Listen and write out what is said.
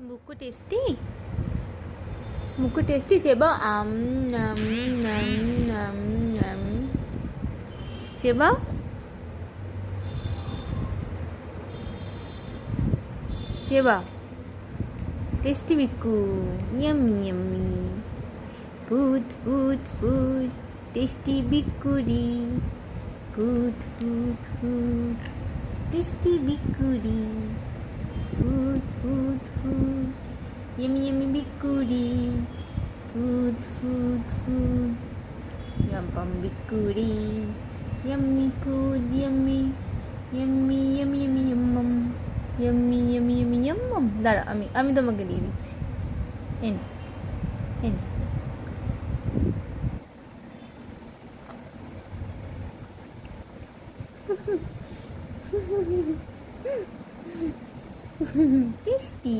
বুকু tasty মুকু tasty সেবা সেবা সেবা টেস্টি বিকু yummy yummy food food food tasty বিকুরি ফুড ফুড ফুড টেস্টি বিকুরি food food food yummy yummy bikuri food food food yum bikuri yummy food yummy yummy yummy yummy yum yummy yummy yummy yum দাঁড়া আমি তোমাকে দিয়ে দিচ্ছি N N tasty